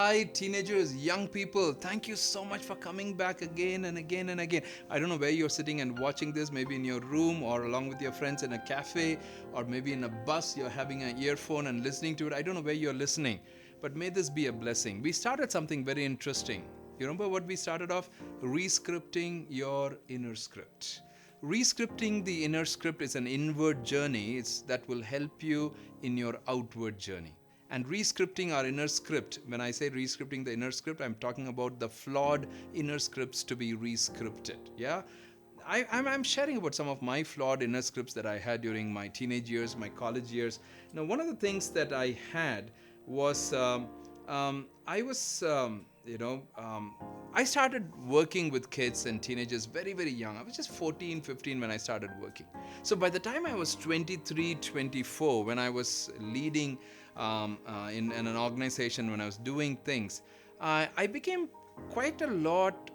Hi, teenagers, young people. Thank you so much for coming back again and again and again. I don't know where you're sitting and watching this, maybe in your room or along with your friends in a cafe or maybe in a bus. You're having an earphone and listening to it. I don't know where you're listening, but may this be a blessing. We started something very interesting. You remember what we started off? Rescripting your inner script. Rescripting the inner script is an inward journey that will help you in your outward journey. And rescripting our inner script, when I say rescripting the inner script, I'm talking about the flawed inner scripts to be rescripted. Yeah? I'm sharing about some of my flawed inner scripts that I had during my teenage years, my college years. Now, one of the things that I had was I was, I started working with kids and teenagers very, very young. I was just 14, 15 when I started working. So by the time I was 23, 24, when I was leading in an organization, when I was doing things, I became quite a lot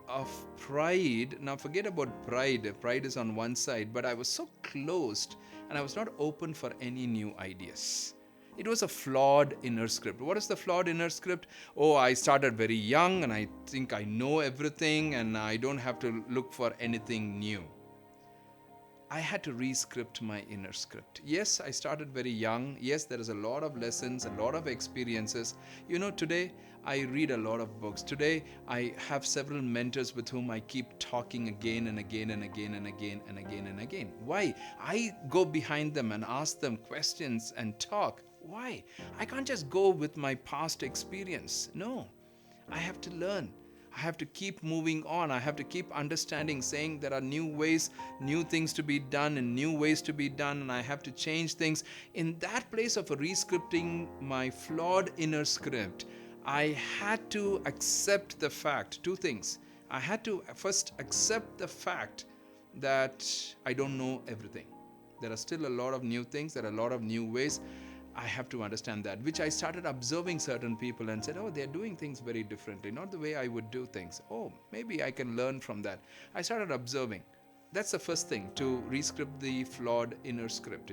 of pride. Now, forget about pride. Pride is on one side, but I was so closed and I was not open for any new ideas. It was a flawed inner script. What is the flawed inner script? Oh, I started very young and I think I know everything and I don't have to look for anything new. I had to rescript my inner script. Yes, I started very young. Yes, there is a lot of lessons, a lot of experiences. Today I read a lot of books. Today I have several mentors with whom I keep talking again and again and again and again and again and again. Why? I go behind them and ask them questions and talk. Why? I can't just go with my past experience. No, I have to learn. I have to keep moving on. I have to keep understanding, saying there are new ways, new things to be done, and new ways to be done, and I have to change things. In that place of rescripting my flawed inner script, I had to accept the fact, two things. I had to first accept the fact that I don't know everything. There are still a lot of new things, there are a lot of new ways. I have to understand that, which I started observing certain people and said, oh, they're doing things very differently, not the way I would do things. Oh, maybe I can learn from that. I started observing. That's the first thing, to rescript the flawed inner script,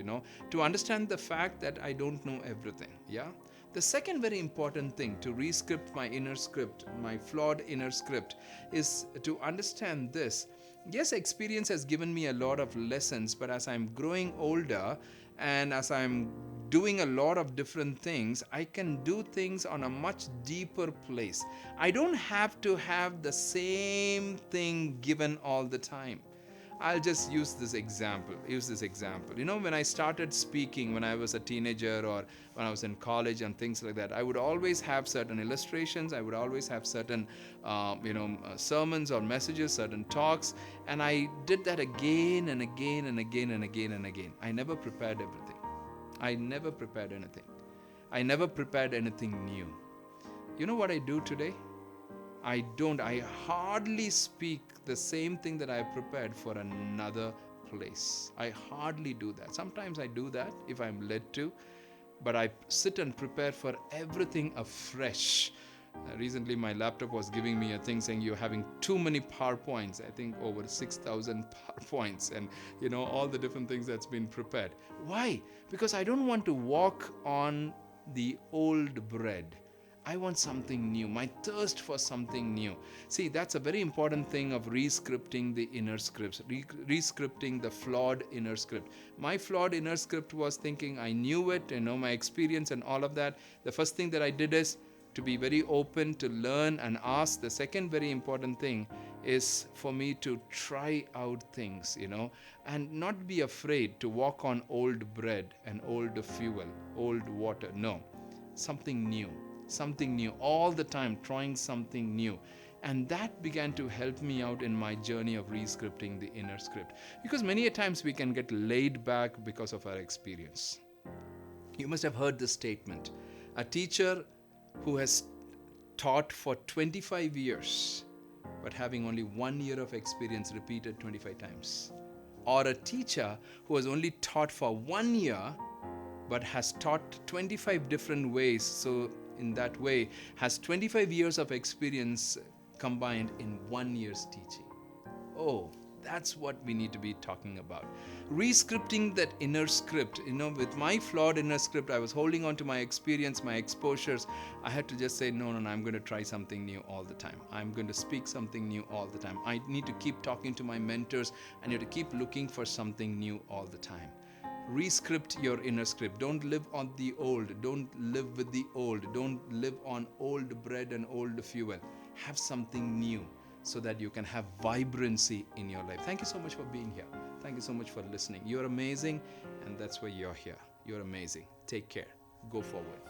to understand the fact that I don't know everything. Yeah. The second very important thing to rescript my inner script, my flawed inner script, is to understand this. Yes, experience has given me a lot of lessons, but as I'm growing older and as I'm doing a lot of different things, I can do things on a much deeper place. I don't have to have the same thing given all the time. I'll just use this example. When I started speaking when I was a teenager or when I was in college and things like that, I would always have certain illustrations. I would always have certain, sermons or messages, certain talks. And I did that again and again and again and again and again. I never prepared everything. I never prepared anything. I never prepared anything new. You know what I do today? I hardly speak the same thing that I prepared for another place. I hardly do that. Sometimes I do that if I'm led to, but I sit and prepare for everything afresh. Recently, my laptop was giving me a thing saying you're having too many PowerPoints. I think over 6,000 PowerPoints and, all the different things that's been prepared. Why? Because I don't want to walk on the old bread. I want something new, my thirst for something new. See, that's a very important thing of rescripting the inner scripts, rescripting the flawed inner script. My flawed inner script was thinking I knew it, my experience and all of that. The first thing that I did is to be very open to learn and ask. The second very important thing is for me to try out things, and not be afraid to walk on old bread and old fuel, old water. No, something new, all the time, trying something new. And that began to help me out in my journey of rescripting the inner script. Because many a times we can get laid back because of our experience. You must have heard this statement. A teacher who has taught for 25 years, but having only 1 year of experience repeated 25 times. Or a teacher who has only taught for 1 year, but has taught 25 different ways. So in that way, has 25 years of experience combined in 1 year's teaching. Oh, That's what we need to be talking about. Rescripting that inner script. With my flawed inner script, I was holding on to my experience, my exposures. I had to just say, no, I'm going to try something new all the time. I'm going to speak something new all the time. I need to keep talking to my mentors. I need to keep looking for something new all the time. Rescript your inner script. Don't live on the old. Don't live with the old. Don't live on old bread and old fuel. Have something new so that you can have vibrancy in your life. Thank you so much for being here. Thank you so much for listening. You're amazing, and that's why you're here. You're amazing. Take care. Go forward.